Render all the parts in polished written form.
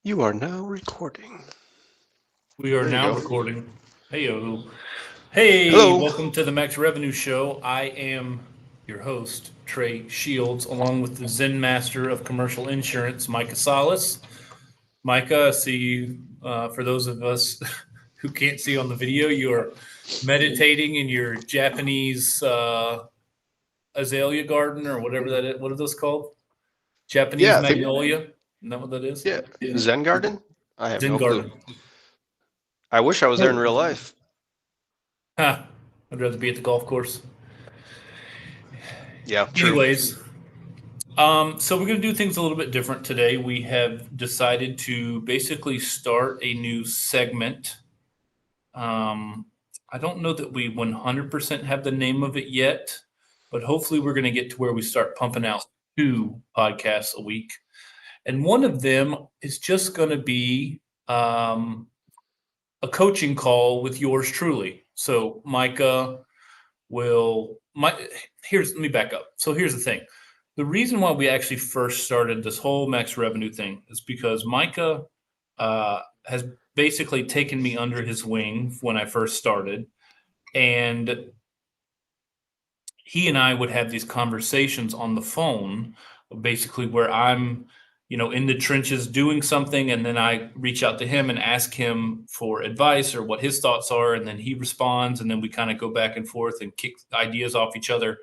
You are now recording. We are There you now go. recording. Hey, hey, Hello. welcome to the Max Revenue Show. I am your host, Trey Shields, along with the Zen Master of Commercial Insurance, Micah Salas. Micah, I see you. For those of us who can't see on the video, you are meditating in your Japanese azalea garden or whatever that is. What are those called? Japanese Yeah, I think magnolia? Isn't that what that is? yeah. Zen Garden? I have Zen no clue. garden. I wish I was there in real life. Huh. I'd rather be at the golf course. Yeah, true. Anyways, so we're going to do things a little bit different today. We have decided to basically start a new segment. Um, I don't know that we 100% have the name of it yet, but hopefully we're going to get to where we start pumping out 2 podcasts a week. And one of them is just going to be a coaching call with yours truly. So Micah will my here's let me back up. So here's the thing. The reason why we actually first started this whole max revenue thing is because Micah has basically taken me under his wing when I first started, and he and I would have these conversations on the phone, basically where I'm, in the trenches doing something, and then I reach out to him and ask him for advice or what his thoughts are, and then he responds, and then we kind of go back and forth and kick ideas off each other.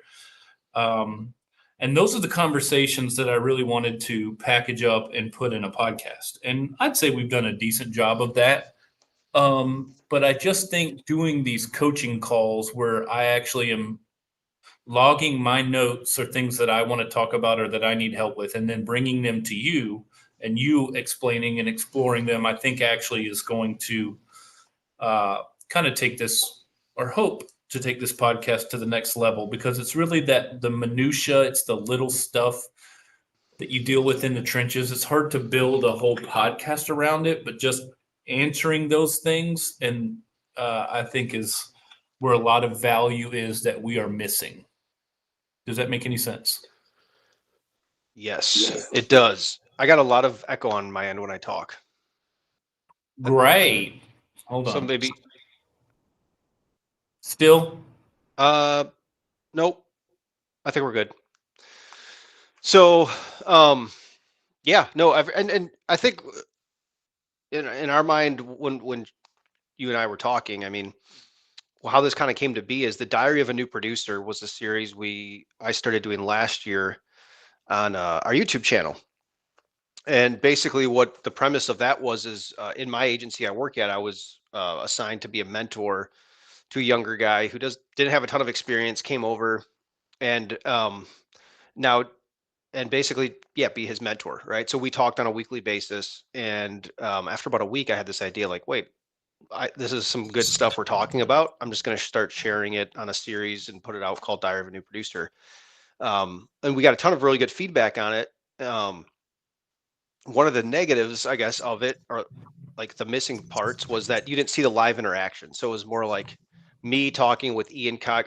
Um, and those are the conversations that I really wanted to package up and put in a podcast. And I'd say we've done a decent job of that. But I just think doing these coaching calls where I actually am logging my notes or things that I want to talk about or that I need help with, and then bringing them to you and you explaining and exploring them, I think actually is going to kind of take this or hope to take this podcast to the next level, because it's really that the minutia, it's the little stuff that you deal with in the trenches. It's hard to build a whole podcast around it, but just answering those things, and I think is where a lot of value is that we are missing. Does that make any sense? Yes, it does. I got a lot of echo on my end when I talk. Great. Hold So on. maybe Still? uh nope. I think we're good. So yeah, no, and I think in our mind when you and I were talking, I mean, well, how this kind of came to be is the Diary of a New Producer was a series I started doing last year on our YouTube channel. And basically, what the premise of that was is in my agency I work at, I was assigned to be a mentor to a younger guy who didn't have a ton of experience, came over and now and basically, yeah, be his mentor, right? So we talked on a weekly basis, and after about a week, I had this idea, like, wait, this is some good stuff we're talking about. I'm just going to start sharing it on a series and put it out called Diary of a New Producer. And we got a ton of really good feedback on it. One of the negatives, I guess, of it, or like the missing parts, was that you didn't see the live interaction. So it was more like me talking with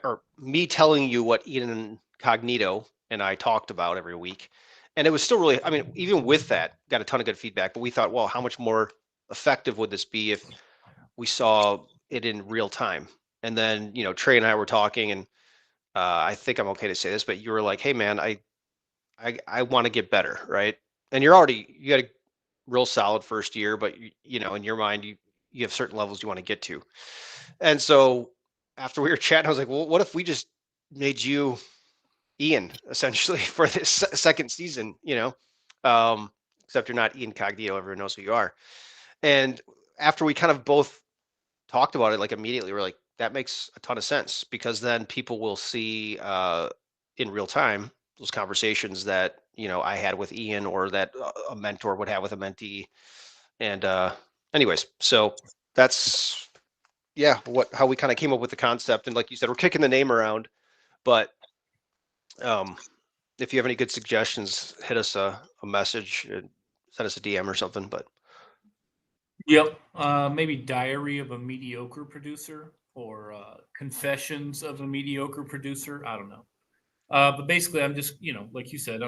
or me telling you what Ian Cognito and I talked about every week. And it was still really, I mean, even with that, got a ton of good feedback. But we thought, well, how much more effective would this be if we saw it in real time? And then, Trey and I were talking, and I think I'm okay to say this, but you were like, hey, man, I want to get better, right? And you got a real solid first year, but in your mind, you have certain levels you want to get to. And so after we were chatting, I was like, well, what if we just made you Ian essentially for this second season, except you're not Ian Cognito, everyone knows who you are. And after we kind of both talked about it, like immediately, we're like, that makes a ton of sense, because then people will see in real time those conversations that I had with Ian, or that a mentor would have with a mentee. And anyways, so that's how we kind of came up with the concept. And like you said, we're kicking the name around, but um, if you have any good suggestions, hit us a message, and send us a DM or something. But Yep. Maybe Diary of a Mediocre Producer, or Confessions of a Mediocre Producer. I don't know. But basically, I'm just, like you said,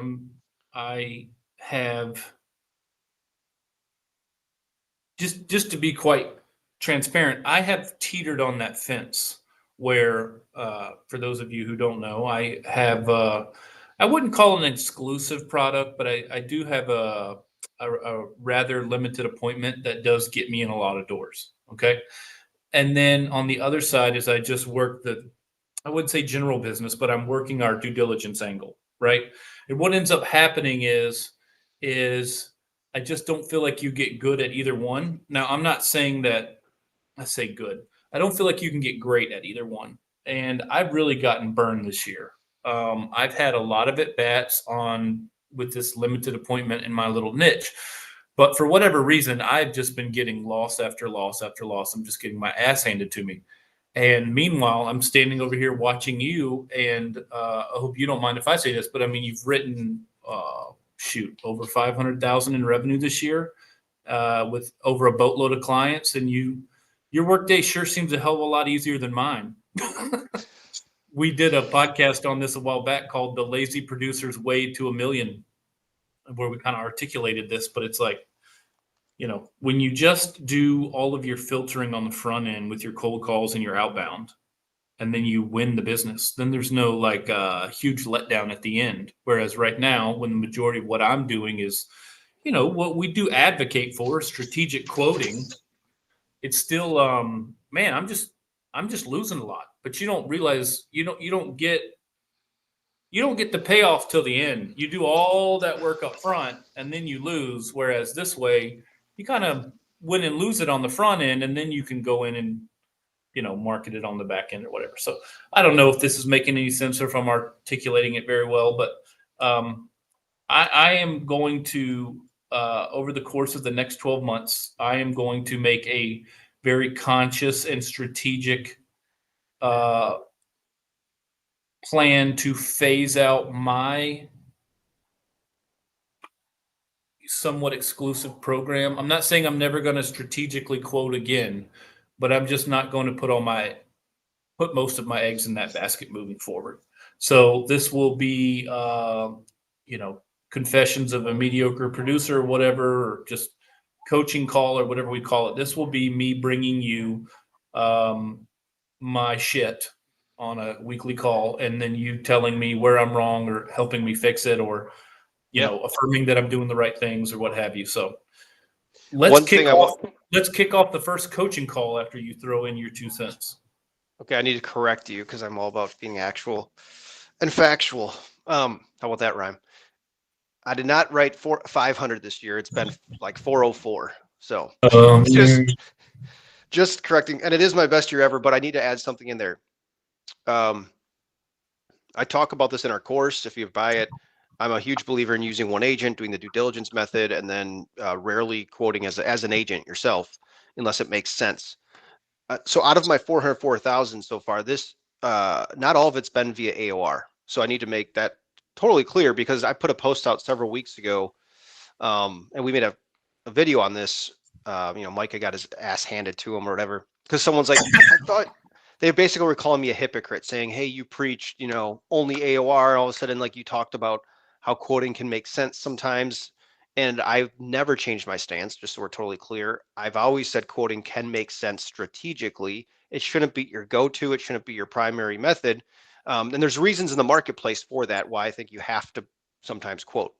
I have just to be quite transparent, I have teetered on that fence where, for those of you who don't know, I have, I wouldn't call it an exclusive product, but I do have a rather limited appointment that does get me in a lot of doors. Okay. And then on the other side is I just work I wouldn't say general business, but I'm working our due diligence angle, right? And what ends up happening is I just don't feel like you get good at either one. Now, I'm not saying that I say good. I don't feel like you can get great at either one. And I've really gotten burned this year. I've had a lot of at bats on with this limited appointment in my little niche. But for whatever reason, I've just been getting loss after loss after loss. I'm just getting my ass handed to me. And meanwhile, I'm standing over here watching you. And I hope you don't mind if I say this, but I mean, you've written, over 500,000 in revenue this year, with over a boatload of clients, and your workday sure seems a hell of a lot easier than mine. We did a podcast on this a while back called The Lazy Producer's Way to $1 Million, where we kind of articulated this, but it's like, when you just do all of your filtering on the front end with your cold calls and your outbound, and then you win the business, then there's no like huge letdown at the end. Whereas right now, when the majority of what I'm doing is, what we do advocate for, strategic quoting, it's still, man, I'm just losing a lot. But you don't realize you don't get the payoff till the end. You do all that work up front and then you lose. Whereas this way, you kind of win and lose it on the front end, and then you can go in and market it on the back end or whatever. So I don't know if this is making any sense or if I'm articulating it very well, but I am going to, over the course of the next 12 months, I am going to make a very conscious and strategic plan to phase out my somewhat exclusive program. I'm not saying I'm never going to strategically quote again, but I'm just not going to put most of my eggs in that basket moving forward. So this will be, confessions of a mediocre producer, or whatever, or just coaching call or whatever we call it. This will be me bringing you my shit on a weekly call, and then you telling me where I'm wrong or helping me fix it, or affirming that I'm doing the right things or what have you. So let's kick off the first coaching call after you throw in your 2 cents. Okay, I need to correct you because I'm all about being actual and factual. How about that rhyme? I did not write 500 this year. It's been like 404. So just correcting, and it is my best year ever, but I need to add something in there. I talk about this in our course. If you buy it, I'm a huge believer in using one agent, doing the due diligence method, and then rarely quoting as an agent yourself, unless it makes sense. So out of my 404,000 so far, this not all of it's been via AOR. So I need to make that totally clear, because I put a post out several weeks ago, and we made a video on this. Micah got his ass handed to him or whatever, because someone's like, I thought they basically were calling me a hypocrite, saying, hey, you preached, only AOR. All of a sudden, like, you talked about how quoting can make sense sometimes. And I've never changed my stance, just so we're totally clear. I've always said quoting can make sense strategically. It shouldn't be your go-to. It shouldn't be your primary method. And there's reasons in the marketplace for that, why I think you have to sometimes quote.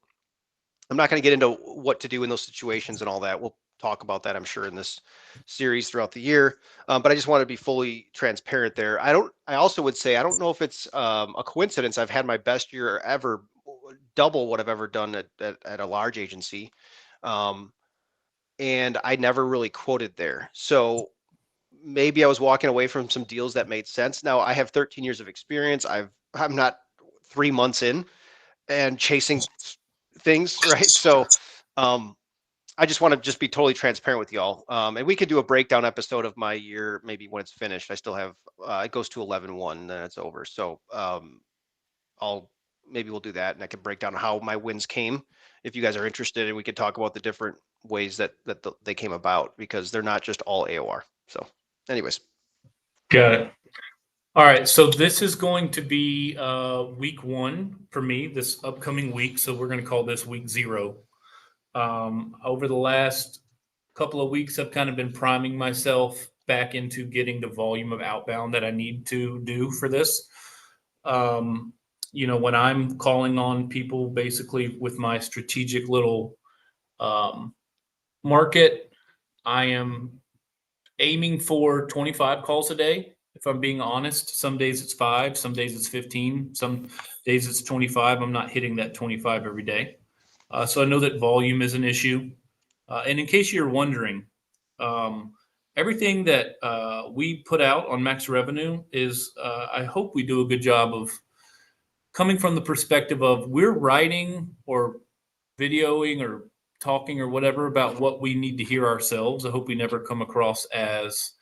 I'm not going to get into what to do in those situations and all that. We'll talk about that, I'm sure, in this series throughout the year. But I just want to be fully transparent there. I also would say, I don't know if it's a coincidence. I've had my best year ever, double what I've ever done at a large agency. And I never really quoted there. So maybe I was walking away from some deals that made sense. Now I have 13 years of experience. I'm not 3 months in and chasing things, right? So I just want to just be totally transparent with y'all. And we could do a breakdown episode of my year, maybe when it's finished. I still have, it goes to 11-1, then it's over. So maybe we'll do that, and I can break down how my wins came if you guys are interested, and we could talk about the different ways that they came about, because they're not just all AOR. So anyways. Got it. All right. So this is going to be week 1 for me this upcoming week. So we're going to call this week 0. Over the last couple of weeks, I've kind of been priming myself back into getting the volume of outbound that I need to do for this. Um, when I'm calling on people basically with my strategic little um, market, I am aiming for 25 calls a day. If I'm being honest, some days it's 5, some days it's 15, some days it's 25. I'm not hitting that 25 every day. So I know that volume is an issue. And in case you're wondering, um, everything that we put out on Max Revenue is, I hope we do a good job of coming from the perspective of we're writing or videoing or talking or whatever about what we need to hear ourselves. I hope we never come across as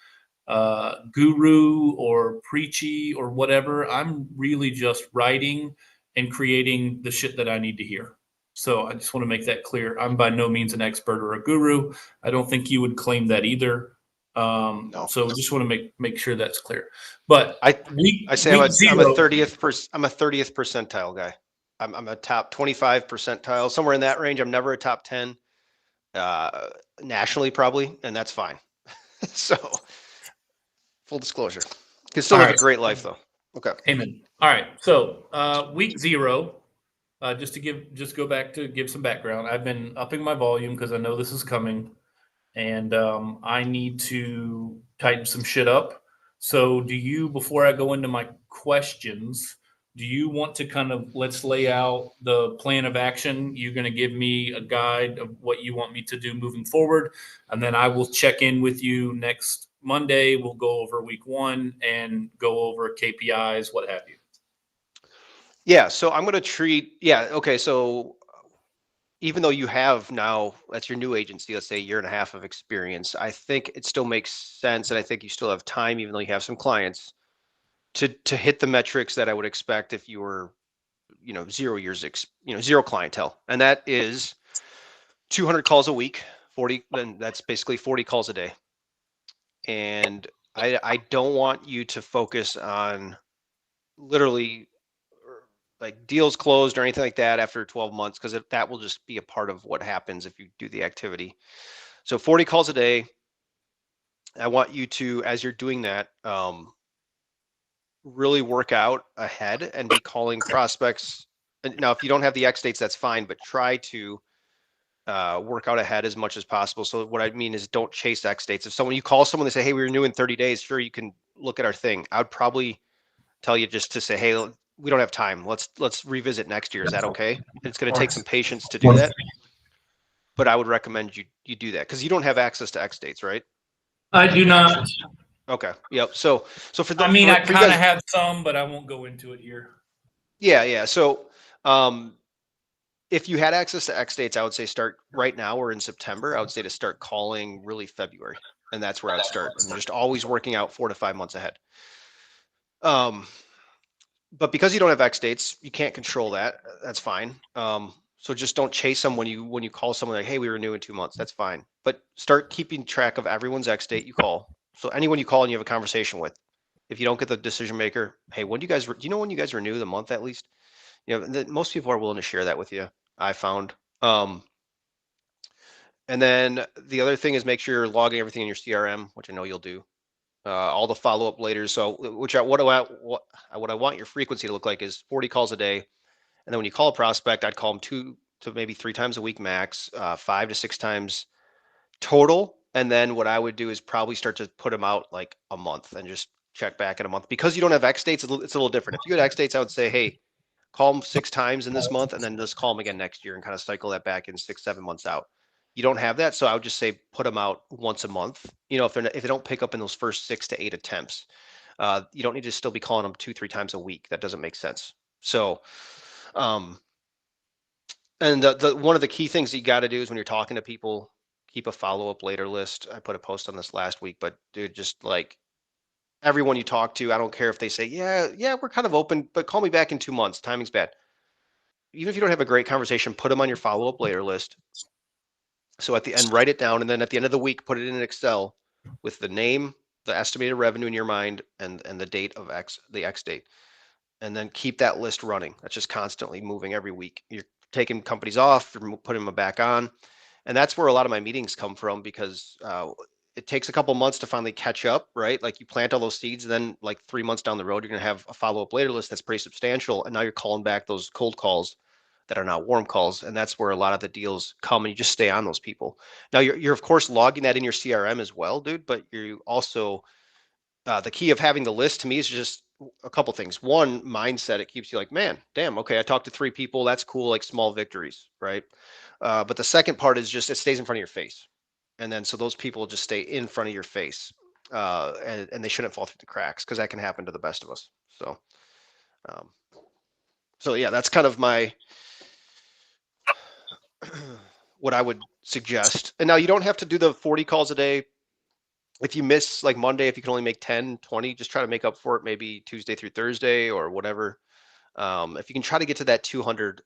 guru or preachy or whatever. I'm really just writing and creating the shit that I need to hear. So I just want to make that clear. I'm by no means an expert or a guru. I don't think you would claim that either. No. So just want to make sure that's clear. But I say week I'm a zero. 30th I'm a 30th percentile guy. I'm a top 25 percentile, somewhere in that range. I'm never a top 10 nationally probably, and that's fine. So full disclosure, can still All live a right. great life though. Okay. Amen. All right. So week zero, just go back to give some background. I've been upping my volume because I know this is coming, and I need to tighten some shit up. So, before I go into my questions, do you want to kind of let's lay out the plan of action? You're going to give me a guide of what you want me to do moving forward, and then I will check in with you next Monday. We'll go over week one and go over KPIs, what have you. Yeah. So I'm going to treat, yeah. Okay. So even though you have now, that's your new agency, let's say a year and a half of experience, I think it still makes sense. And I think you still have time, even though you have some clients, to hit the metrics that I would expect if you were, 0 years, zero clientele. And that is 200 calls a week, 40, then that's basically 40 calls a day. And I don't want you to focus on literally like deals closed or anything like that after 12 months, because that will just be a part of what happens if you do the activity. So 40 calls a day. I want you to, as you're doing that, really work out ahead and be calling prospects. And now, if you don't have the X dates, that's fine, but try to work out ahead as much as possible. So what I mean is, don't chase X dates. If you call someone, they say, "Hey, we renew in 30 days," sure, you can look at our thing. I would probably tell you just to say, "Hey, we don't have time. Let's revisit next year. Is that okay?" It's going to take some patience to do that, but I would recommend you do that because you don't have access to X dates, right? I Like do not. actions. Okay. Yep. So for the I mean, I for you kind of guys, have some, but I won't go into it here. yeah. So um, if you had access to X dates, I would say start right now. We're in September. I would say to start calling really February, and that's where I'd start, and just always working out 4 to 5 months ahead. Um, but because you don't have X dates, you can't control that. That's fine. So just don't chase them when you call someone like, "Hey, we renew in 2 months." That's fine. But start keeping track of everyone's X date you call. So anyone you call and you have a conversation with, if you don't get the decision maker, "Hey, when do you know when you guys renew the month at least?" Most people are willing to share that with you. I found. And then the other thing is make sure you're logging everything in your CRM, which I know you'll do. All the follow up later. So, what I want your frequency to look like is 40 calls a day. And then when you call a prospect, I'd call them 2 to maybe 3 times a week max, 5 to 6 times total. And then what I would do is probably start to put them out like a month and just check back in a month, because you don't have X dates. It's a little different. If you had X dates, I would say, "Hey, call them 6 times in this month, and then just call them again next year and kind of cycle that back in 6, 7 months out." You don't have that. So I would just say put them out once a month. If they don't pick up in those first 6 to 8 attempts, you don't need to still be calling them 2, 3 times a week. That doesn't make sense. So, um, and the one of the key things that you got to do is when you're talking to people, keep a follow-up later list. I put a post on this last week, but dude, just like everyone you talk to, I don't care if they say, yeah, we're kind of open, but call me back in 2 months. Timing's bad. Even if you don't have a great conversation, put them on your follow-up later list. So at the end, write it down, and then at the end of the week, put it in Excel with the name, the estimated revenue in your mind, and the date of the X date, and then keep that list running. That's just constantly moving every week. You're taking companies off, you're putting them back on, And that's where a lot of my meetings come from, because it takes a couple months to finally catch up, right? Like you plant all those seeds, and then like 3 months down the road, you're going to have a follow-up later list that's pretty substantial. And now you're calling back those cold calls that are now warm calls. And that's where a lot of the deals come, and you just stay on those people. Now you're of course logging that in your CRM as well, dude, but you also, the key of having the list to me is just a couple things. One, mindset. It keeps you like, man, damn, okay, I talked to 3 people. That's cool. Like small victories, right? But the second part is just it stays in front of your face. And then so those people just stay in front of your face. And they shouldn't fall through the cracks, because that can happen to the best of us. Um, so yeah, that's kind of my what I would suggest. And now you don't have to do the 40 calls a day. If you miss like Monday, if you can only make 10, 20, just try to make up for it maybe Tuesday through Thursday or whatever. If you can try to get to that 200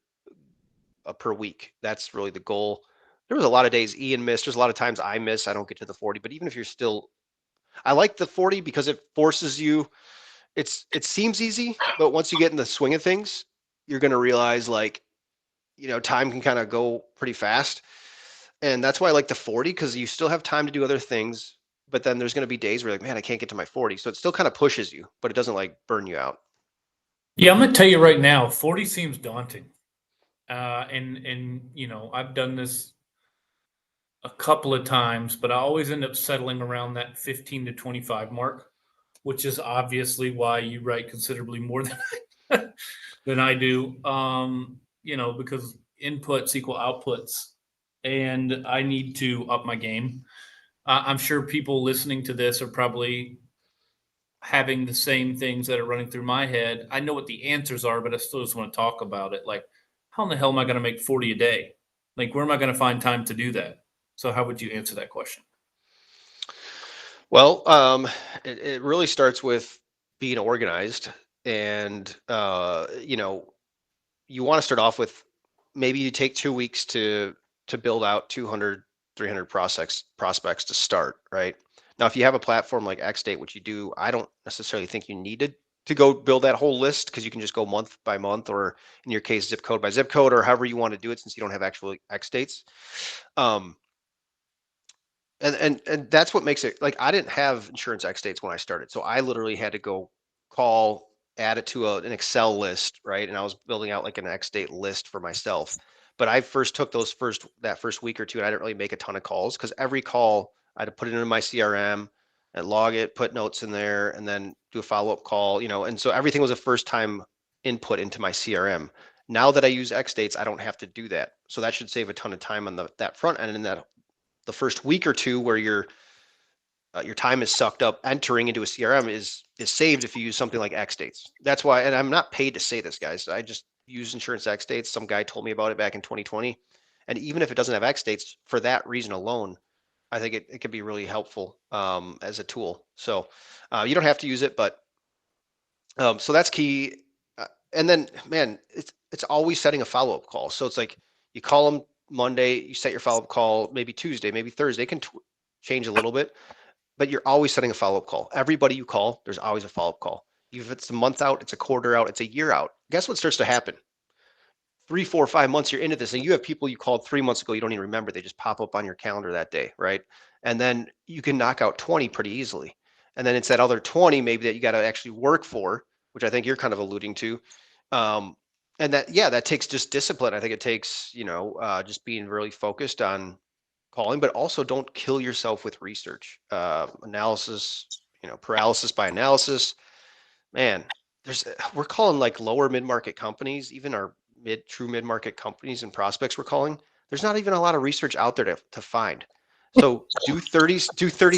per week, that's really the goal. There was a lot of days Ian missed. There's a lot of times I miss. I don't get to the 40, but even if you're still, I like the 40 because it forces you. It seems easy, but once you get in the swing of things, you're going to realize like, time can kind of go pretty fast. And that's why I like the 40, because you still have time to do other things. But then there's going to be days where you're like, man, I can't get to my 40. So it still kind of pushes you, but it doesn't like burn you out. Yeah, I'm gonna tell you right now, 40 seems daunting. I've done this a couple of times, but I always end up settling around that 15 to 25 mark, which is obviously why you write considerably more than than I do. Because inputs equal outputs, and I need to up my game. I'm sure people listening to this are probably having the same things that are running through my head. I know what the answers are, but I still just want to talk about it. Like, how in the hell am I going to make 40 a day? Like, where am I going to find time to do that? So, how would you answer that question? Well, it really starts with being organized. And, you want to start off with, maybe you take 2 weeks to build out 200, 300 prospects to start, right? Now, if you have a platform like XDate, which you do, I don't necessarily think you needed to go build that whole list, because you can just go month by month, or in your case, zip code by zip code, or however you want to do it, since you don't have actual XDates. Um, and that's what makes it, like, I didn't have insurance X dates when I started, so I literally had to go call, add it to an Excel list, right? And I was building out like an X date list for myself. But I first took that first week or two, and I didn't really make a ton of calls, because every call I had to put it into my CRM and log it, put notes in there, and then do a follow-up call, and so everything was a first time input into my CRM. Now that I use X dates, I don't have to do that, so that should save a ton of time on that front end. And that the first week or two where your time is sucked up entering into a CRM is saved if you use something like X dates. That's why, and I'm not paid to say this, guys. I just use insurance X dates. Some guy told me about it back in 2020, and even if it doesn't have X dates, for that reason alone, I think it could be really helpful as a tool. So you don't have to use it, but so that's key. And then, man, it's always setting a follow up call. So it's like you call them Monday, you set your follow up call, maybe Tuesday, maybe Thursday. It can change a little bit, but you're always setting a follow up call. Everybody you call, there's always a follow up call. If it's a month out, it's a quarter out, it's a year out. Guess what starts to happen? 3, 4, 5 months you're into this, and you have people you called 3 months ago you don't even remember. They just pop up on your calendar that day, right? And then you can knock out 20 pretty easily. And then it's that other 20 maybe that you got to actually work for, which I think you're kind of alluding to. Um, and that, yeah, that takes just discipline. I think it takes, just being really focused on calling, but also don't kill yourself with research, analysis, paralysis by analysis. Man, we're calling like lower mid-market companies, even our true mid-market companies and prospects we're calling. There's not even a lot of research out there to find. So do 30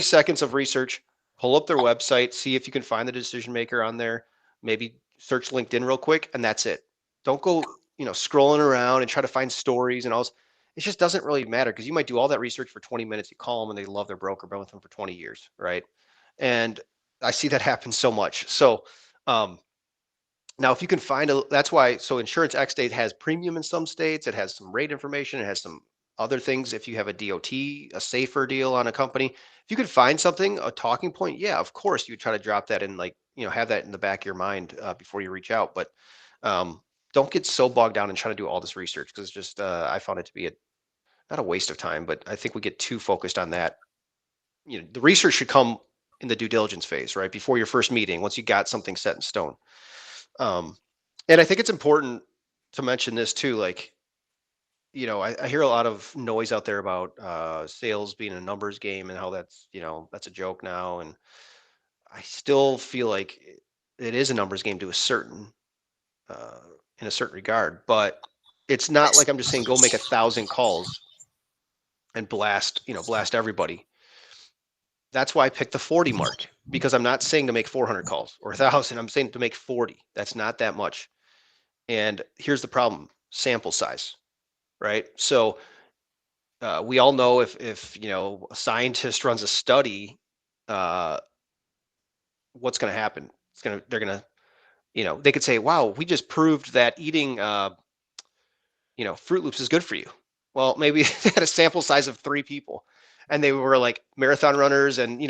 seconds of research, pull up their website, see if you can find the decision maker on there, maybe search LinkedIn real quick, and that's it. Don't go, scrolling around and try to find stories and all this. It just doesn't really matter, because you might do all that research for 20 minutes. You call them and they love their broker, been with them for 20 years, right? And I see that happen so much. So um, now, if you can find that's why, so Insurance X State has premium in some states. It has some rate information. It has some other things. If you have a DOT, a safer deal on a company, if you could find something, a talking point, yeah, of course, you would try to drop that in, like, have that in the back of your mind before you reach out. But don't get so bogged down and trying to do all this research, because just, I found it to be not a waste of time, but I think we get too focused on that. The research should come in the due diligence phase, right? Before your first meeting, once you got something set in stone. Um, and I think it's important to mention this too. Like, I hear a lot of noise out there about sales being a numbers game and how that's a joke now. And I still feel like it is a numbers game to a certain, uh, in a certain regard, but it's not like I'm just saying go make 1,000 calls and blast everybody. That's why I picked the 40 mark, because I'm not saying to make 400 calls or 1,000. I'm saying to make 40. That's not that much. And here's the problem: sample size, right? So we all know if a scientist runs a study, uh, what's going to happen? They're going to they could say, wow, we just proved that eating Fruit Loops is good for you. Well, maybe they had a sample size of 3 people, and they were like marathon runners and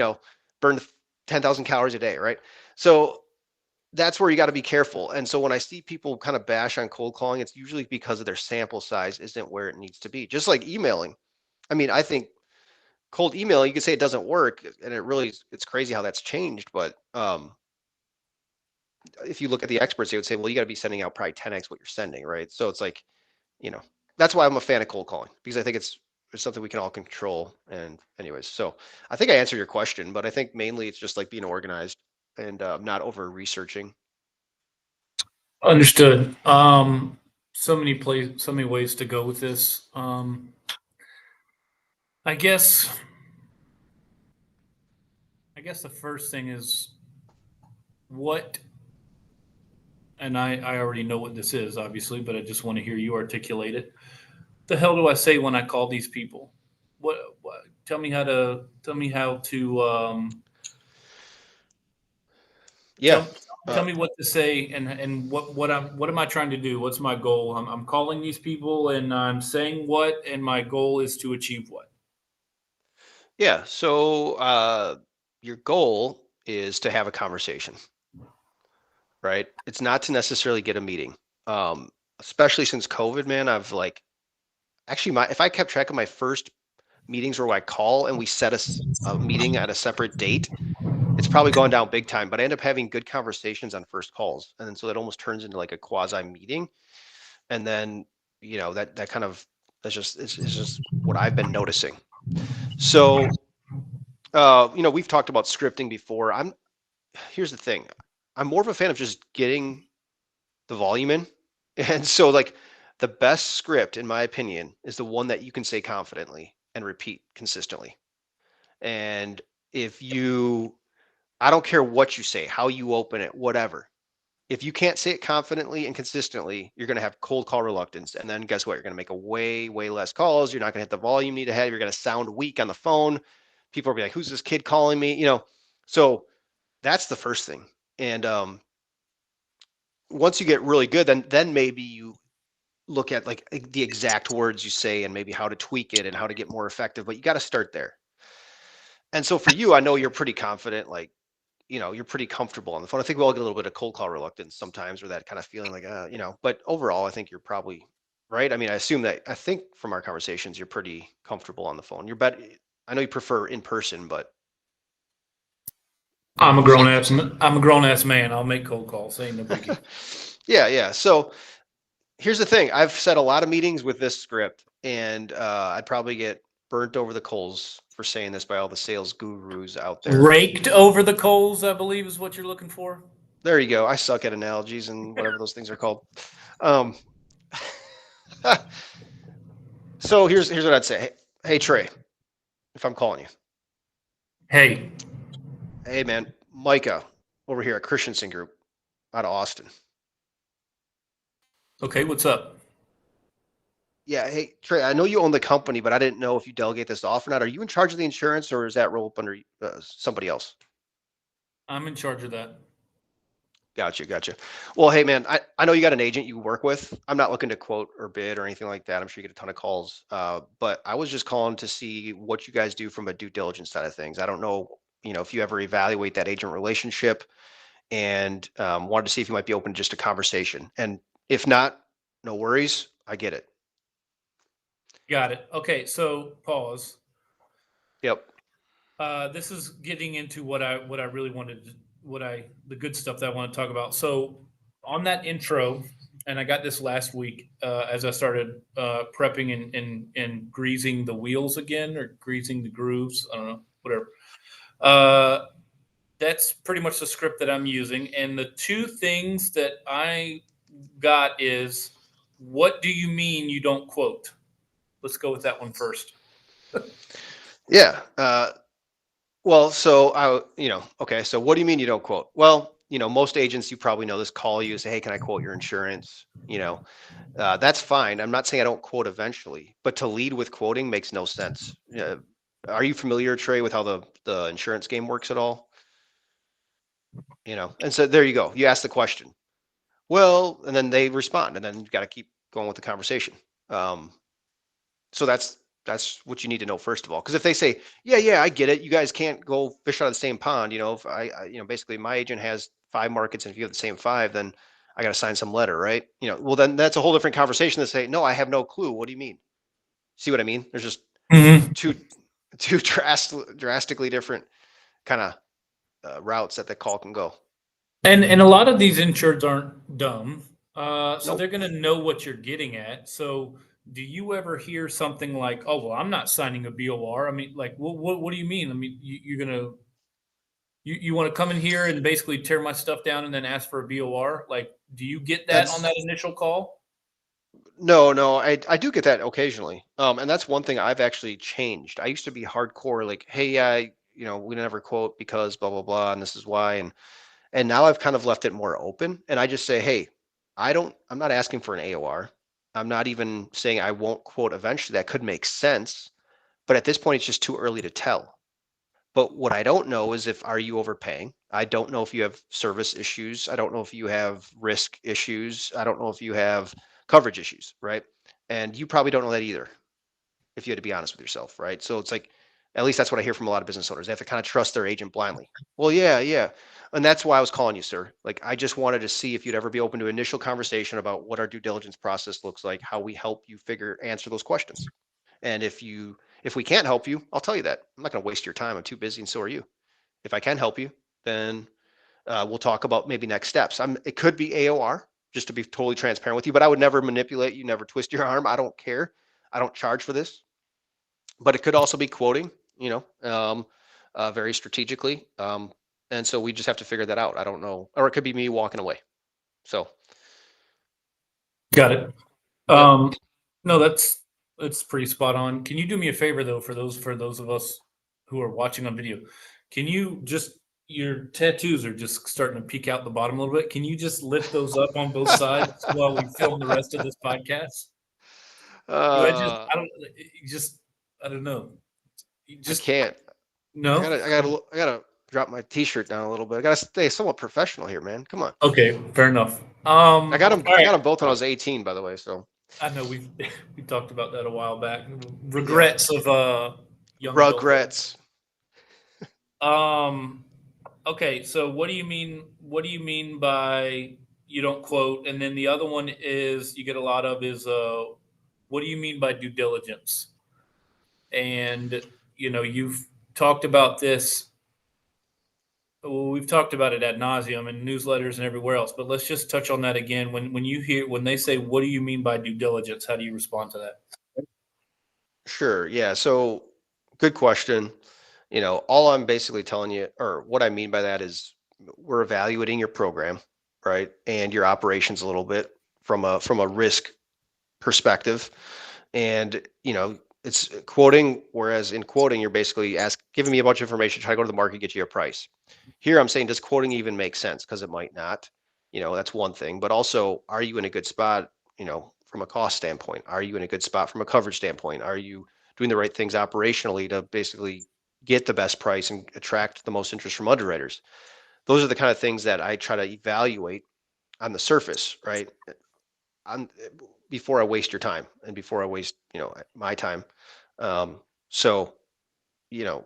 burned 10,000 calories a day, right? So that's where you got to be careful. And so when I see people kind of bash on cold calling, it's usually because of their sample size isn't where it needs to be. Just like emailing. I mean, I think cold email, you could say it doesn't work, and it's crazy how that's changed. But if you look at the experts, they would say, well, you got to be sending out probably 10x what you're sending, right? So it's like, you know, that's why I'm a fan of cold calling, because I think it's something we can all control. And anyways, so I think I answered your question, but I think mainly it's just like being organized and not over researching. Understood. So many ways to go with this. I guess I guess the first thing is what, and I already know what this is, obviously, but I just want to hear you articulate it. The hell do I say when I call these people? What tell me how to Yeah. tell Uh, tell me what to say, and what am I trying to do? What's my goal? I'm calling these people and I'm saying what, and my goal is to achieve what? yeah. So your goal is to have a conversation, right? It's not to necessarily get a meeting. Um, Especially since COVID, man, I've like actually if I kept track of my first meetings where I call and we set a meeting at a separate date, it's probably gone down big time. But I end up having good conversations on first calls, and then so that almost turns into like a quasi meeting. And then that kind of it's just what I've been noticing. So we've talked about scripting before. Here's the thing: I'm more of a fan of just getting the volume in, and so like the best script, in my opinion, is the one that you can say confidently and repeat consistently. And if you I don't care what you say, how you open it, whatever. If you can't say it confidently and consistently, you're going to have cold call reluctance. And then guess what? You're going to make a way, way less calls. You're not going to hit the volume you need to have. You're going to sound weak on the phone. People are going to be like, who's this kid calling me? So that's the first thing. And once you get really good, then maybe you look at like the exact words you say and maybe how to tweak it and how to get more effective. But you got to start there. And so for you, I know you're pretty confident, like you're pretty comfortable on the phone. I think we all get a little bit of cold call reluctance sometimes, or that kind of feeling like, but overall, I think you're probably right. I mean, I think from our conversations, you're pretty comfortable on the phone. You're better. I know you prefer in person, but I'm a grown ass man. I'll make cold calls. Ain't no biggie. yeah, yeah. So here's the thing: I've set a lot of meetings with this script, and I'd probably get burnt over the coals for saying this by all the sales gurus out there. Raked over the coals, I believe, is what you're looking for. There you go. I suck at analogies and whatever those things are called. Um, So here's what I'd say. Hey Trey, if I'm calling you, Hey, hey man, Micah over here at Christensen Group out of Austin. okay, what's up? Yeah, hey Trey, I know you own the company, but I didn't know if you delegate this off or not. Are you in charge of the insurance, or is that rolled up under somebody else? I'm in charge of that. Gotcha. Well, hey man, I know you got an agent you work with. I'm not looking to quote or bid or anything like that. I'm sure you get a ton of calls. But I was just calling to see what you guys do from a due diligence side of things. I don't know, if you ever evaluate that agent relationship, and wanted to see if you might be open to just a conversation. And if not, no worries. I get it. Got it. Okay, so pause. Yep. This is getting into what I really wanted to, the good stuff that I want to talk about. So on that intro, and I got this last week as I started prepping and greasing the wheels again, or greasing the grooves. I don't know, whatever. Uh, that's pretty much the script that I'm using. And the two things that I got is, what do you mean you don't quote? Let's go with that one first. Yeah. Well, so okay. So what do you mean you don't quote? Well, most agents, you probably know this, call you, say, hey, can I quote your insurance? That's fine. I'm not saying I don't quote eventually, but to lead with quoting makes no sense. Are you familiar, Trey, with how the insurance game works at all? And so there you go. You ask the question. Well, and then they respond, and then you got to keep going with the conversation. Um, so that's what you need to know first of all. Because if they say, yeah, I get it, you guys can't go fish out of the same pond. If basically my agent has 5 markets, and if you have the same 5, then I got to sign some letter, right? Well, then that's a whole different conversation to say, no, I have no clue. What do you mean? See what I mean? There's just Mm-hmm. two drastically different kind of routes that the call can go. And a lot of these insureds aren't dumb, so they're Nope. going to know what you're getting at. So, do you ever hear something like, "Oh, well, I'm not signing a BOR"? I mean, like, what do you mean? I mean, you're gonna you want to come in here and basically tear my stuff down and then ask for a BOR? Like, do you get that on That's that initial call? No, I do get that occasionally. And that's one thing I've actually changed. I used to be hardcore, like, hey, yeah, we never quote because blah blah blah, and this is why, and now I've kind of left it more open, and I just say, hey, I'm not asking for an AOR. I'm not even saying I won't quote eventually. That could make sense, but at this point, it's just too early to tell. But what I don't know is, if are you overpaying? I don't know if you have service issues. I don't know if you have risk issues. I don't know if you have coverage issues, right? And you probably don't know that either, if you had to be honest with yourself, right? So it's like, at least that's what I hear from a lot of business owners. They have to kind of trust their agent blindly. Well, yeah. And that's why I was calling you, sir. Like, I just wanted to see if you'd ever be open to initial conversation about what our due diligence process looks like, how we help you answer those questions. And if we can't help you, I'll tell you that. I'm not going to waste your time. I'm too busy, and so are you. If I can help you, then we'll talk about maybe next steps. It could be AOR, just to be totally transparent with you, but I would never manipulate you, never twist your arm. I don't care. I don't charge for this. But it could also be quoting, very strategically. And so we just have to figure that out. I don't know. Or it could be me walking away. So, Got it. yep. No, that's pretty spot on. Can you do me a favor though, for those of us who are watching on video? Can you just, your tattoos are just starting to peek out the bottom a little bit. Can you just lift those up on both sides while we film the rest of this podcast? uh, I don't, you just, I don't know. You I just, can't. I no? gotta, I gotta, I gotta drop my t-shirt down a little bit. I gotta stay somewhat professional here, man. Come on. Okay, fair enough. I All right. got them both when I was 18, by the way. So, I know we talked about that a while back. yep. Regrets of young adulthood. Regrets. Um, okay, so what do you mean? What do you mean by you don't quote? And then the other one is you get a lot of is what do you mean by due diligence? And you've talked about this. Well, we've talked about it ad nauseum in newsletters and everywhere else. But let's just touch on that again. When they say, "What do you mean by due diligence?" How do you respond to that? Sure. Yeah. So, good question. All I'm basically telling you, or what I mean by that, is we're evaluating your program, right, and your operations a little bit from a risk perspective. And it's quoting, whereas in quoting, you're basically giving me a bunch of information, try to go to the market, get you a price. Here I'm saying, does quoting even make sense? Because it might not. That's one thing. But also, are you in a good spot, from a cost standpoint? Are you in a good spot from a coverage standpoint? Are you doing the right things operationally to basically get the best price and attract the most interest from underwriters? Those are the kind of things that I try to evaluate on the surface, right? On Before I waste your time and before I waste, my time. So, you know,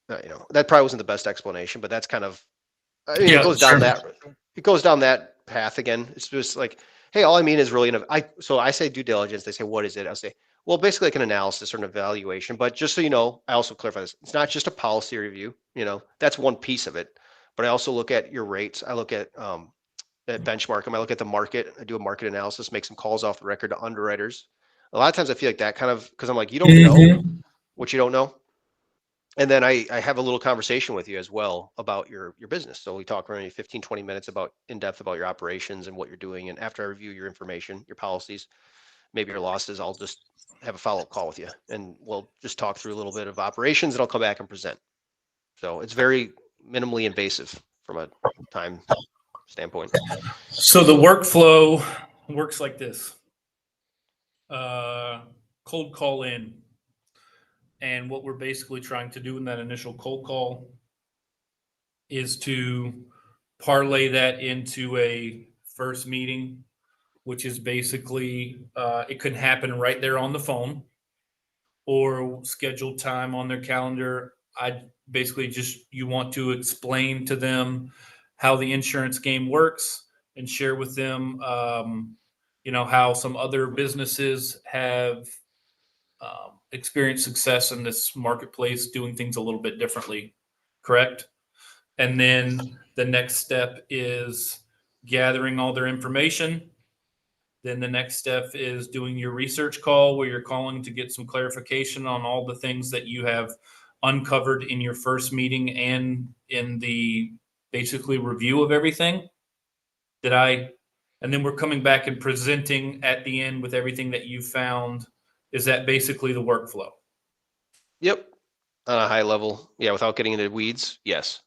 that probably wasn't the best explanation, but that's kind of, I mean, Yeah, sure. it goes down that path again. It's just like, hey, all I mean is really, so I say due diligence. They say, what is it? I'll say, Well, basically like an analysis or an evaluation, but just so you know, I also clarify this. It's not just a policy review, that's one piece of it. But I also look at your rates. I look at benchmark them. I look at the market. I do a market analysis, make some calls off the record to underwriters. A lot of times I feel like that kind of, because I'm like, you don't know Mhm. what you don't know. And then I have a little conversation with you as well about your business. So we talk around 15, 20 minutes about in depth about your operations and what you're doing. And after I review your information, your policies, maybe your losses, I'll just have a follow-up call with you and we'll just talk through a little bit of operations and I'll come back and present. So it's very minimally invasive from a time standpoint. So the workflow works like this. Uh, Cold call in. And what we're basically trying to do in that initial cold call is to parlay that into a first meeting, which is basically it could happen right there on the phone or scheduled time on their calendar. I basically just you want to explain to them how the insurance game works and share with them, how some other businesses have experienced success in this marketplace doing things a little bit differently. Correct? And then the next step is gathering all their information. Then the next step is doing your research call where you're calling to get some clarification on all the things that you have uncovered in your first meeting and in the basically review of everything. Did I? And then we're coming back and presenting at the end with everything that you found. Is that basically the workflow? Yep. On a high level. Yeah. Without getting into weeds. Yes.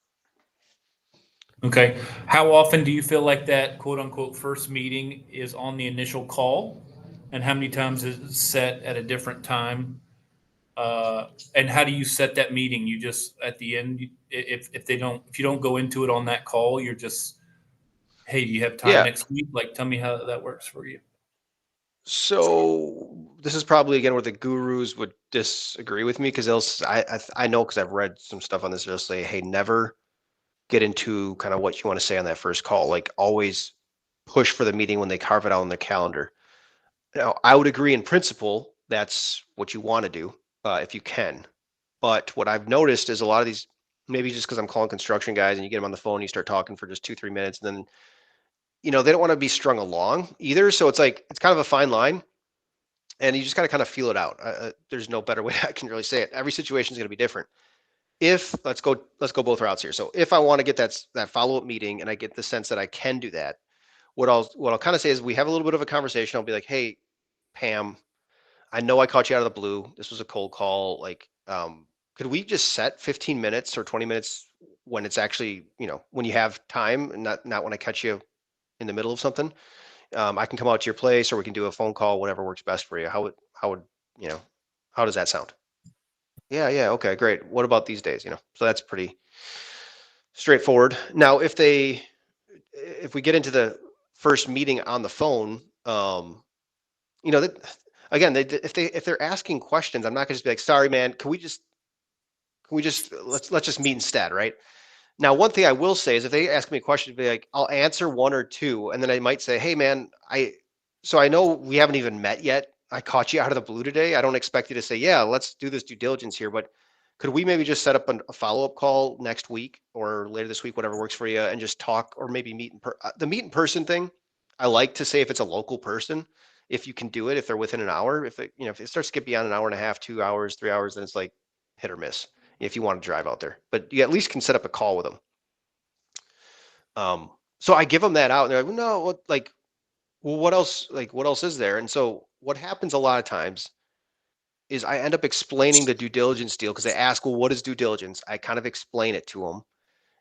Okay. How often do you feel like that quote unquote first meeting is on the initial call? And how many times is it set at a different time? And how do you set that meeting? You just at the end, if you don't go into it on that call, you're just, hey, do you have time Yeah. next week? Like, tell me how that works for you. So this is probably again where the gurus would disagree with me because I know because I've read some stuff on this. They'll say, hey, never get into kind of what you want to say on that first call. Like always push for the meeting when they carve it out on their calendar. Now, I would agree in principle that's what you want to do if you can. But what I've noticed is a lot of these, maybe just because I'm calling construction guys and you get them on the phone, you start talking for just 2, 3 minutes, and then they don't want to be strung along either. So it's like it's kind of a fine line, and you just got to kind of feel it out. There's no better way I can really say it. Every situation is going to be different. If let's go both routes here. So if I want to get that follow up meeting, and I get the sense that I can do that, what I'll kind of say is we have a little bit of a conversation. I'll be like, hey, Pam, I know I caught you out of the blue. This was a cold call. Like, could we just set 15 minutes or 20 minutes when it's actually, when you have time and not when I catch you in the middle of something? I can come out to your place or we can do a phone call, whatever works best for you. How would, you know, how does that sound? Yeah, yeah, okay, great. What about these days? So that's pretty straightforward. Now, if we get into the first meeting on the phone, that again, if they're asking questions, I'm not gonna just be like, sorry, man, can we just let's just meet instead, right? Now, one thing I will say is if they ask me a question, be like, I'll answer one or two, and then I might say, hey, man, I know we haven't even met yet. I caught you out of the blue today. I don't expect you to say, yeah, let's do this due diligence here, but could we maybe just set up a follow-up call next week or later this week, whatever works for you, and just talk or maybe the meet in person thing. I like to say if it's a local person, if you can do it, if they're within an hour, if it starts to get beyond an hour and a half, 2 hours, 3 hours, then it's like hit or miss if you want to drive out there, but you at least can set up a call with them. So I give them that out and they're like, well, no, well, what else? Like, what else is there? And so what happens a lot of times is I end up explaining the due diligence deal because they ask, well, what is due diligence? I kind of explain it to them.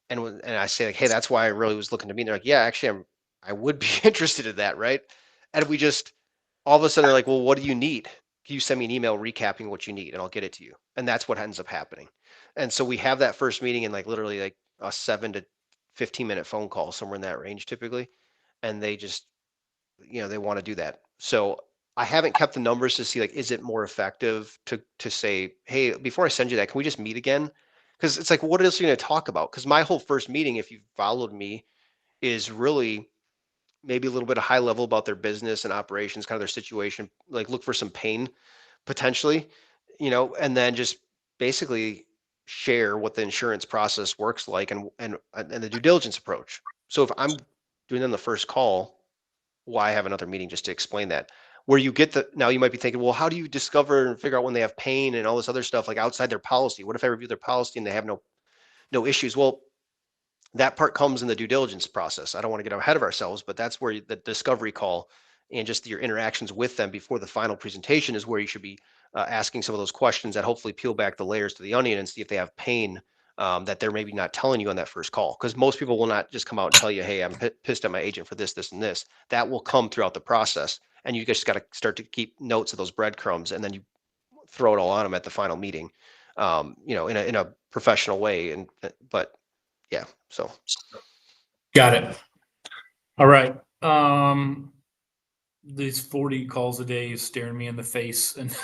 And I say like, hey, that's why I really was looking to meet. And they're like, yeah, actually, I would be interested in that, right? And we just all of a sudden they're like, well, what do you need? Can you send me an email recapping what you need, and I'll get it to you. And that's what ends up happening. And so we have that first meeting in like literally like a 7 to 15 minute phone call, somewhere in that range typically. And they just, they want to do that. So I haven't kept the numbers to see like, is it more effective to say, hey, before I send you that, can we just meet again? Because it's like, what else are you going to talk about? Because my whole first meeting, if you've followed me, is really maybe a little bit of high level about their business and operations, kind of their situation, like look for some pain potentially, and then just basically share what the insurance process works like and the due diligence approach. So if I'm doing on the first call, why have another meeting just to explain that? Where you get now you might be thinking, well, how do you discover and figure out when they have pain and all this other stuff like outside their policy? What if I review their policy and they have no issues? Well, that part comes in the due diligence process. I don't want to get ahead of ourselves, but that's where the discovery call and just your interactions with them before the final presentation is where you should be asking some of those questions that hopefully peel back the layers to the onion and see if they have pain that they're maybe not telling you on that first call. Because most people will not just come out and tell you, hey, I'm pissed at my agent for this, this, and this. That will come throughout the process. And you just got to start to keep notes of those breadcrumbs, and then you throw it all on them at the final meeting, in a professional way. But yeah, so. Got it. All right. These 40 calls a day is staring me in the face, and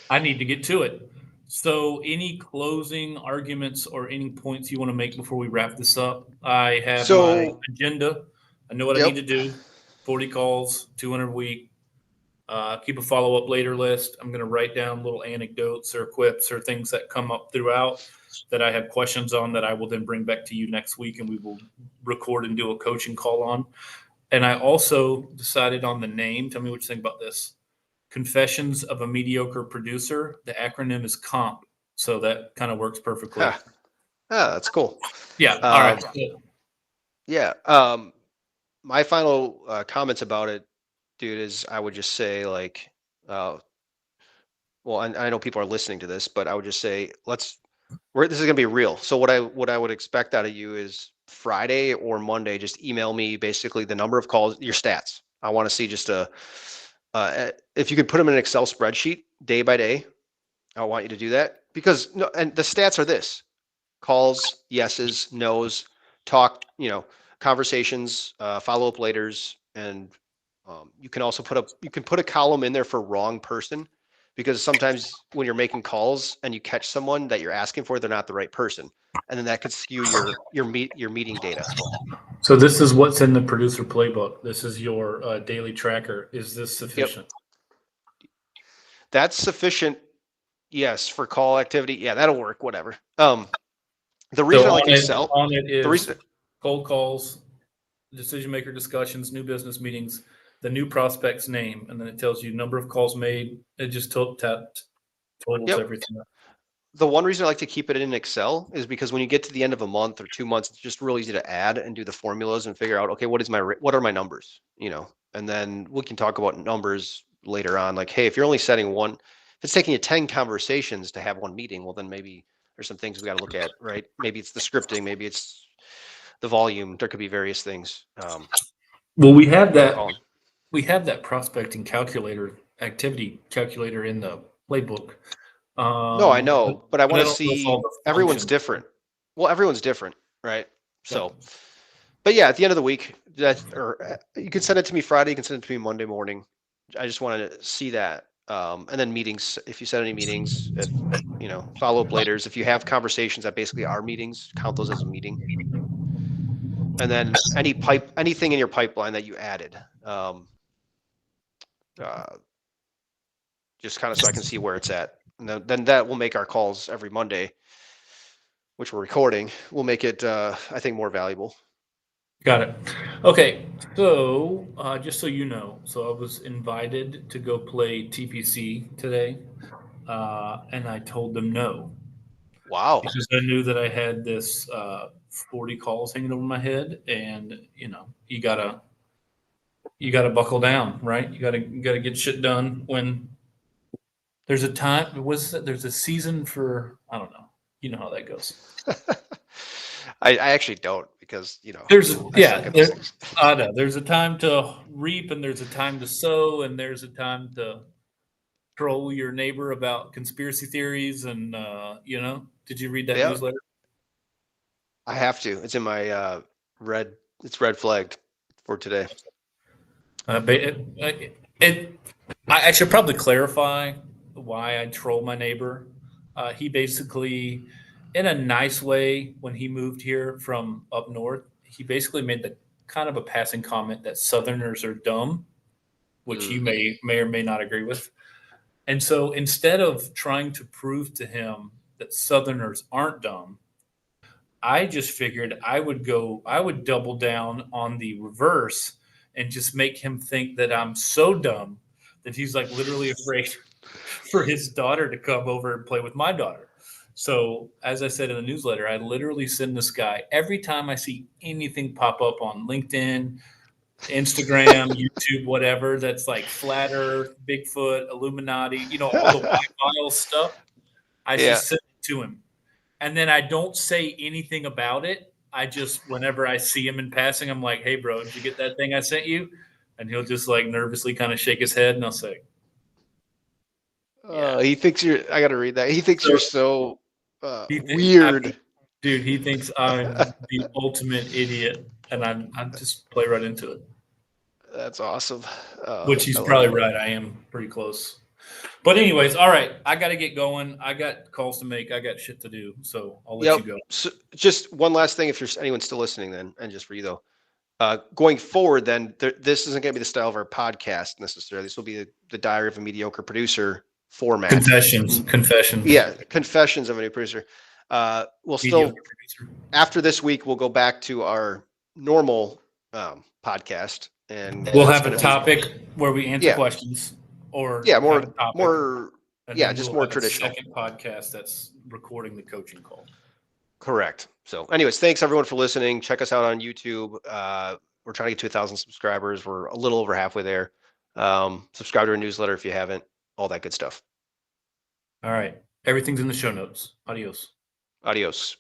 I need to get to it. So any closing arguments or any points you want to make before we wrap this up? I have my agenda. I know what I need to do. 40 calls, 200 a week. Keep a follow-up later list. I'm going to write down little anecdotes or quips or things that come up throughout that I have questions on that I will then bring back to you next week, and we will record and do a coaching call on. And I also decided on the name. Tell me what you think about this. Confessions of a Mediocre Producer. The acronym is COMP. So that kind of works perfectly. That's cool. Yeah. All right. Yeah. My final comments about it, dude, is I would just say well, I know people are listening to this, but I would just say this is gonna be real. So what I would expect out of you is Friday or Monday, just email me basically the number of calls, your stats. I want to see just if you could put them in an Excel spreadsheet day by day. I want you to do that because and the stats are this: calls, yeses, nos, talk, conversations, follow-up laters, and you can also put a column in there for wrong person, because sometimes when you're making calls and you catch someone that you're asking for, they're not the right person, and then that could skew your meeting data. So this is what's in the Producer Playbook. This is your daily tracker. Is this sufficient? Yep. That's sufficient. Yes, for call activity. Yeah, that'll work. Whatever. The reason I like Excel on it is cold calls, decision maker discussions, new business meetings, the new prospect's name, and then it tells you number of calls made. It just totals everything up. The one reason I like to keep it in Excel is because when you get to the end of a month or 2 months, it's just really easy to add and do the formulas and figure out, okay, what are my numbers, and then we can talk about numbers later on. Like, hey, if you're only setting one, if it's taking you 10 conversations to have one meeting, well, then maybe there's some things we got to look at, right? Maybe it's the scripting, maybe it's the volume. There could be various things. Well, we have that prospecting calculator, activity calculator in the playbook. No, I know, but I want to see everyone's different. Well, everyone's different, right? So, but yeah, at the end of the week, or you can send it to me Friday, you can send it to me Monday morning. I just wanted to see that. And then meetings, if you set any meetings, if follow-up laters, if you have conversations that basically are meetings, count those as a meeting. And then anything in your pipeline that you added, just kind of so I can see where it's at. And then that will make our calls every Monday, which we're recording, will make it, I think, more valuable. Got it. Okay, so just so you know, so I was invited to go play TPC today, and I told them no. Wow. Because I knew that I had this 40 calls hanging over my head, and you gotta buckle down, right? You gotta get shit done when there's a time. There's a season for, I don't know. You know how that goes. I actually don't, because I know there's a time to reap and there's a time to sow and there's a time to troll your neighbor about conspiracy theories and did you read that newsletter? I have to. It's in my red flagged for today. I should probably clarify why I troll my neighbor. He basically, in a nice way, when he moved here from up north, he basically made the kind of a passing comment that Southerners are dumb, which you may or may not agree with. And so instead of trying to prove to him that Southerners aren't dumb, I just figured I would double down on the reverse and just make him think that I'm so dumb that he's like literally afraid for his daughter to come over and play with my daughter. So, as I said in the newsletter, I literally send this guy every time I see anything pop up on LinkedIn, Instagram, YouTube, whatever that's like flat Earth, Bigfoot, Illuminati, all the white file stuff. I Yeah. just send it to him. And then I don't say anything about it. I just, whenever I see him in passing, I'm like, hey, bro, did you get that thing I sent you? And he'll just like nervously kind of shake his head and I'll say, yeah. He thinks I got to read that. He thinks So you're so weird. weird. Dude, he thinks I'm the ultimate idiot. And I just play right into it. That's awesome. Which he's probably right. I am pretty close. But anyways, all right. I got to get going. I got calls to make. I got shit to do. So I'll let you go. So just one last thing, if there's anyone still listening, then, and just for you though, going forward, then this isn't going to be the style of our podcast necessarily. This will be the Diary of a Mediocre Producer format. Confessions. Yeah, confessions of a new producer. We'll still after this week we'll go back to our normal podcast, and we'll have a topic where we answer questions, or more just more traditional. Second podcast that's recording the coaching call. Correct. So, anyways, thanks everyone for listening. Check us out on YouTube. We're trying to get to 1,000 subscribers. We're a little over halfway there. Subscribe to our newsletter if you haven't. All that good stuff. All right. Everything's in the show notes. Adios. Adios.